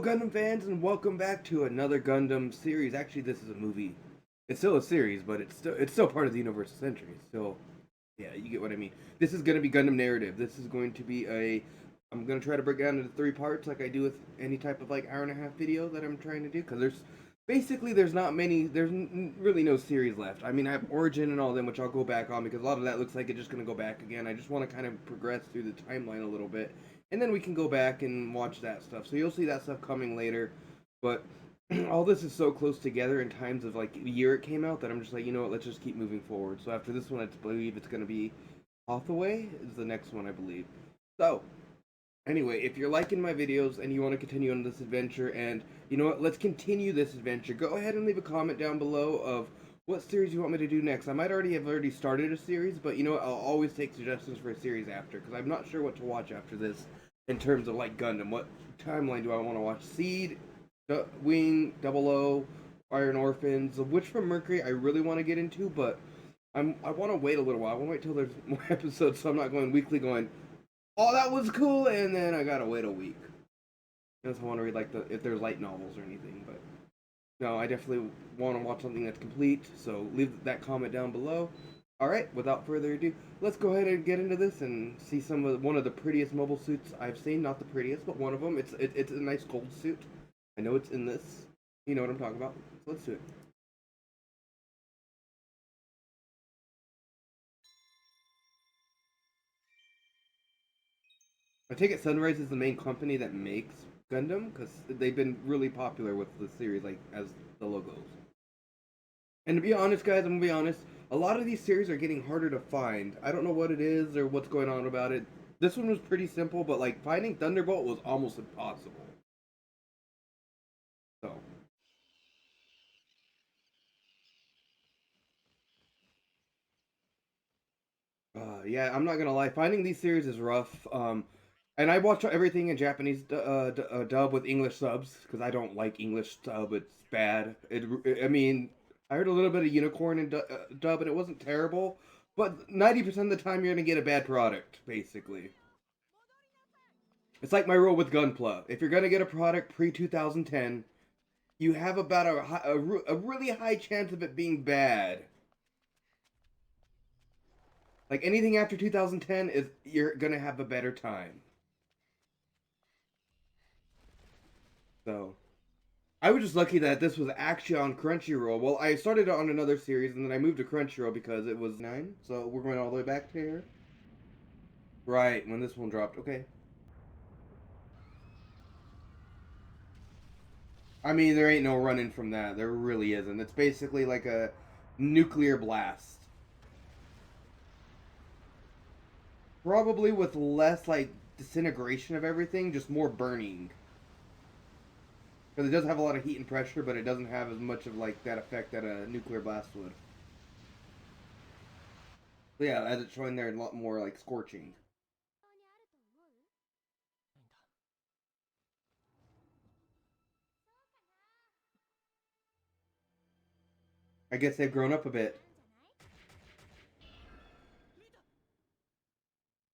Gundam fans, and welcome back to another Gundam series. Actually, this is a movie. It's still a series, but it's still part of the Universal Century. It's still, yeah, you get what I mean. This is going to be Gundam narrative. This is going to be a. I'm going to try to break it down into three parts, like I do with any type of like hour and a half video that I'm trying to do. Because there's not many. Really no series left. I mean, I have Origin and all them, which I'll go back on because a lot of that looks like it's just going to go back again. I just want to kind of progress through the timeline a little bit, and then we can go back and watch that stuff. So you'll see that stuff coming later, but all this is so close together in times of like the year it came out that I'm just like, you know what, let's just keep moving forward. So after this one, I believe it's going to be Hathaway is the next one, I believe. So anyway, if you're liking my videos and you want to continue on this adventure, and you know what, let's continue this adventure, go ahead and leave a comment down below of what series you want me to do next. I might already started a series, but you know what, I'll always take suggestions for a series after, because I'm not sure what to watch after this in terms of like Gundam. What timeline do I want to watch? Seed, Wing, Double O, Iron Orphans, The Witch from Mercury I really want to get into, but I want to wait a little while. I want to wait till there's more episodes, so I'm not going weekly going, oh, that was cool, and then I gotta wait a week. Unless I want to read like if there's light novels or anything, but no, I definitely want to watch something that's complete. So leave that comment down below. All right, without further ado, let's go ahead and get into this and see one of the prettiest mobile suits I've seen. Not the prettiest, but one of them. It's a nice gold suit. I know it's in this. You know what I'm talking about. So let's do it. I take it Sunrise is the main company that makes Gundam because they've been really popular with the series, like as the logos. And to be honest, guys, I'm gonna be honest. A lot of these series are getting harder to find. I don't know what it is or what's going on about it. This one was pretty simple, but like finding Thunderbolt was almost impossible. So, yeah, I'm not gonna lie. Finding these series is rough. And I watch everything in Japanese dub with English subs because I don't like English dub. It's bad. I mean, I heard a little bit of Unicorn in dub, and it wasn't terrible. But 90% of the time, you're gonna get a bad product, basically. It's like my rule with Gunpla. If you're gonna get a product pre 2010, you have about a really high chance of it being bad. Like anything after 2010 is you're gonna have a better time. So I was just lucky that this was actually on Crunchyroll. Well, I started on another series and then I moved to Crunchyroll because it was 9. So we're going all the way back to here. Right, when this one dropped. Okay. I mean, there ain't no running from that. There really isn't. It's basically like a nuclear blast. Probably with less like disintegration of everything, just more burning. Because it does have a lot of heat and pressure, but it doesn't have as much of like that effect that a nuclear blast would. So yeah, as it's showing there, a lot more like scorching. I guess they've grown up a bit.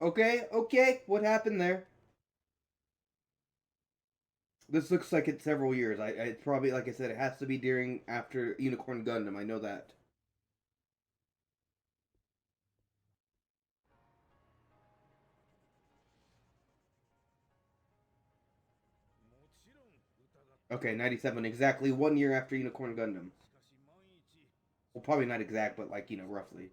Okay, okay, what happened there? This looks like it's several years. It's probably like I said, it has to be during after Unicorn Gundam. I know that. Okay, 97, exactly 1 year after Unicorn Gundam. Well, probably not exact, but like roughly.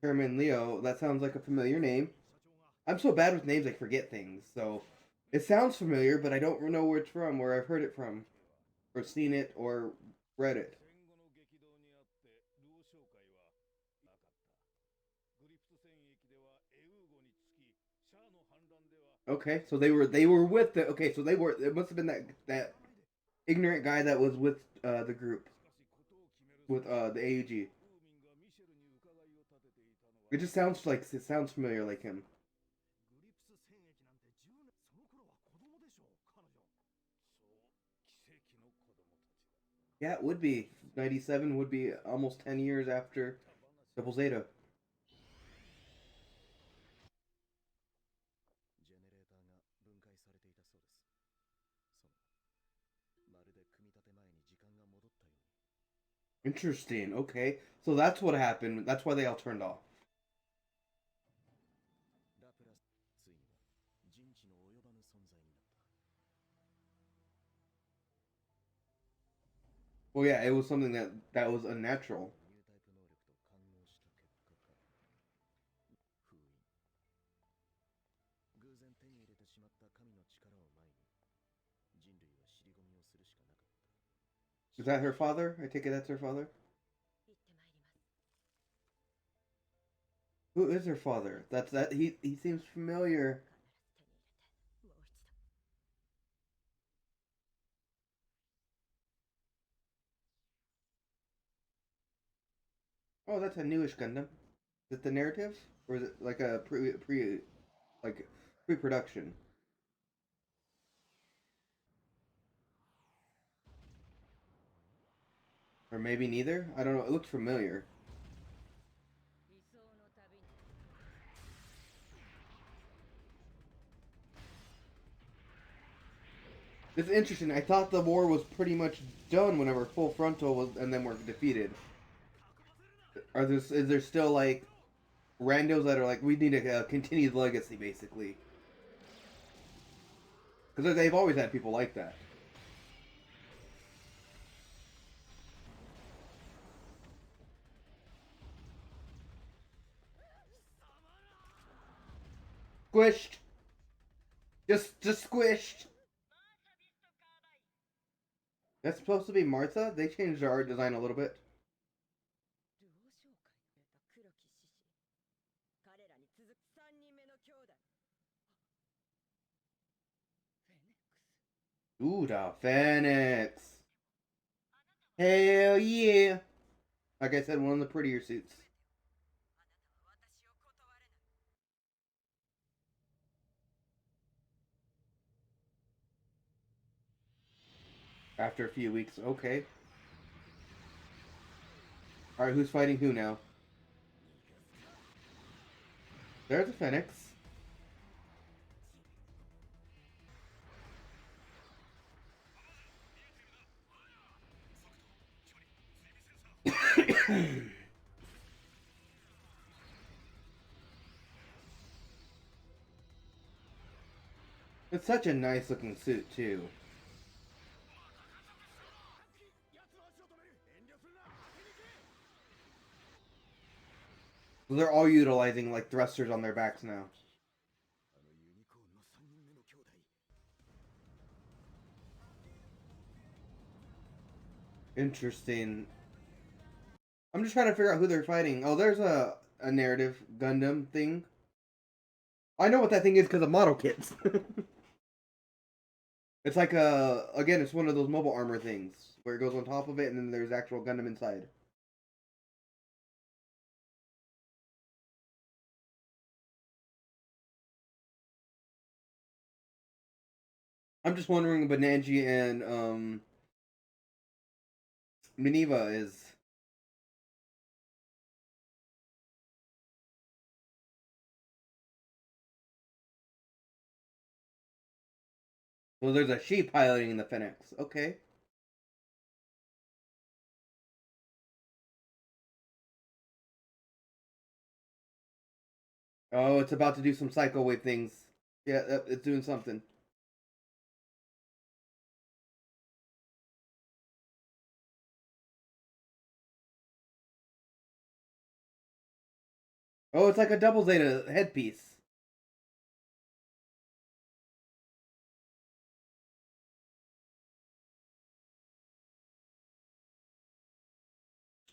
Herman Leo. That sounds like a familiar name. I'm so bad with names I forget things. So it sounds familiar, but I don't know where it's from, where I've heard it from, or seen it, or read it. Okay, so they were with the okay, so they were it must have been that ignorant guy that was with the group with the AUG. It just sounds like it sounds familiar like him. Yeah, it would be 97 would be almost 10 years after. Double Zeta. Interesting. Okay. So that's what happened. That's why they all turned off. Well, yeah, it was something that was unnatural. Is that her father? I take it that's her father. Who is her father? That's that. He seems familiar. Oh, that's a newish Gundam. Is it the narrative, or is it like a like pre-production, or maybe neither? I don't know. It looks familiar. It's interesting. I thought the war was pretty much done whenever Full Frontal was, and then were defeated. Is there still like randos that are like we need to continue the legacy basically? Because they've always had people like that. Squished, just squished. That's supposed to be Martha. They changed their art design a little bit. Ooh, the Phoenix. Hell yeah. Like I said, one of the prettier suits. After a few weeks, okay. Alright, who's fighting who now? There's a Phoenix. It's such a nice looking suit, too. They're all utilizing like thrusters on their backs now. Interesting. I'm just trying to figure out who they're fighting. Oh, there's a narrative Gundam thing. I know what that thing is because of model kits. It's like again, it's one of those mobile armor things where it goes on top of it, and then there's actual Gundam inside. I'm just wondering, Bananji and Miniva is. Well, there's a sheep piloting the Phoenix. Okay. Oh, it's about to do some psycho wave things. Yeah, it's doing something. Oh, it's like a double Zeta headpiece.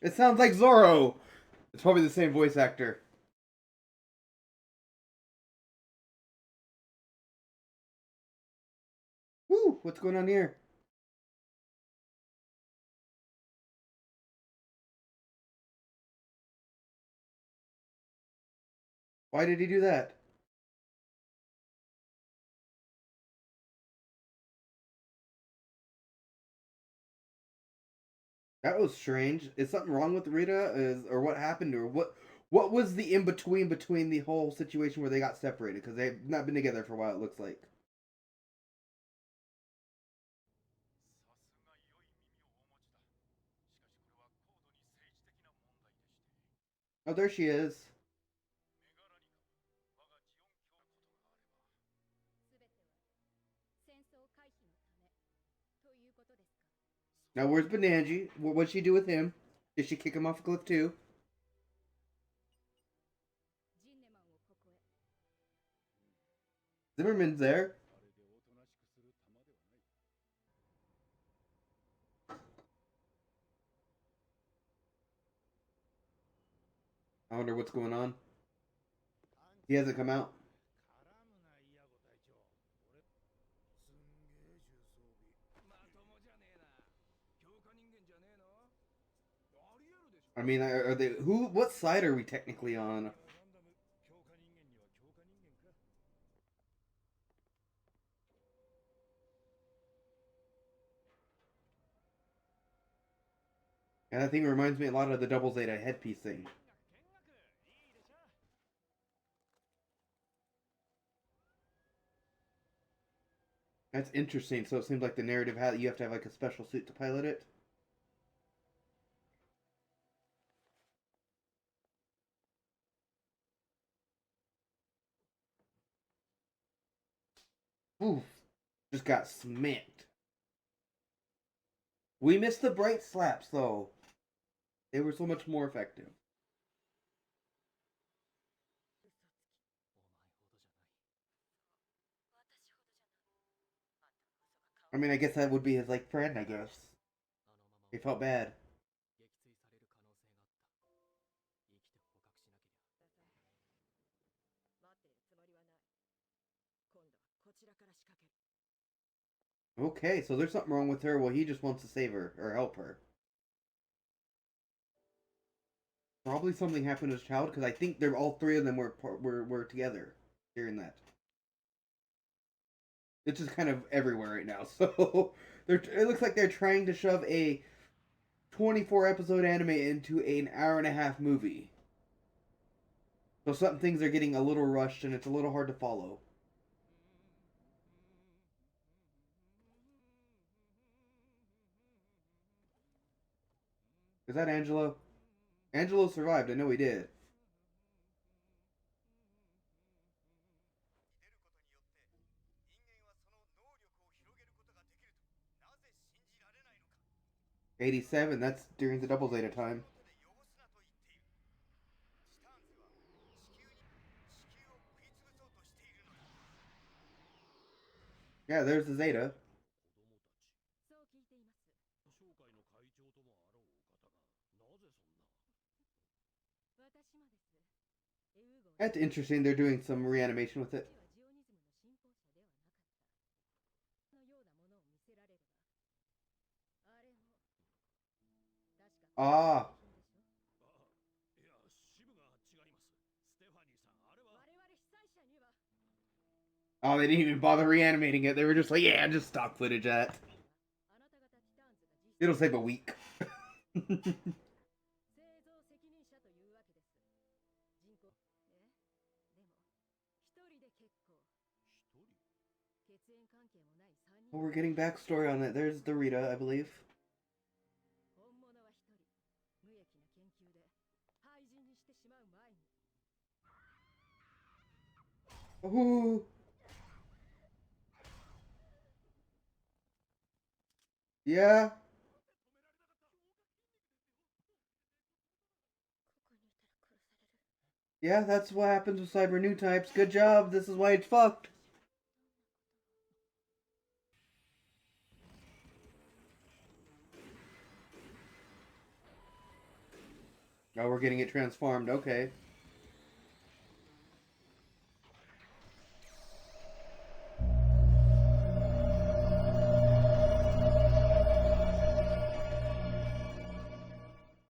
It sounds like Zorro. It's probably the same voice actor. Woo! What's going on here? Why did he do that? That was strange. Is something wrong with Rita? Or what happened? Or what was the in between the whole situation where they got separated? Because they've not been together for a while. It looks like. Oh, there she is. Now where's Benanji? What'd she do with him? Did she kick him off a cliff too? Zimmerman's there. I wonder what's going on. He hasn't come out. I mean, are they who? What side are we technically on? And that thing reminds me a lot of the Double Zeta headpiece thing. That's interesting. So it seems like the narrative had you have to have like a special suit to pilot it. Oof. Just got smacked. We missed the bright slaps though. They were so much more effective. I mean, I guess that would be his like friend. I guess he felt bad. Okay, so there's something wrong with her. Well, he just wants to save her or help her. Probably something happened as a child because I think they're all three of them were together during that. It's just kind of everywhere right now. So it looks like they're trying to shove a 24 episode anime into an hour and a half movie. So some things are getting a little rushed and it's a little hard to follow. Is that Angelo? Angelo survived. I know he did. '87. That's during the Double Zeta time. Yeah, there's the Zeta. That's interesting. They're doing some reanimation with it. Ah. Oh, they didn't even bother reanimating it. They were just like, yeah, just stock footage at. It'll save a week. Well, we're getting backstory on it. There's the Rita, I believe. Ooh. Yeah. Yeah, that's what happens with cyber new types. Good job. This is why it's fucked. Oh, we're getting it transformed. Okay.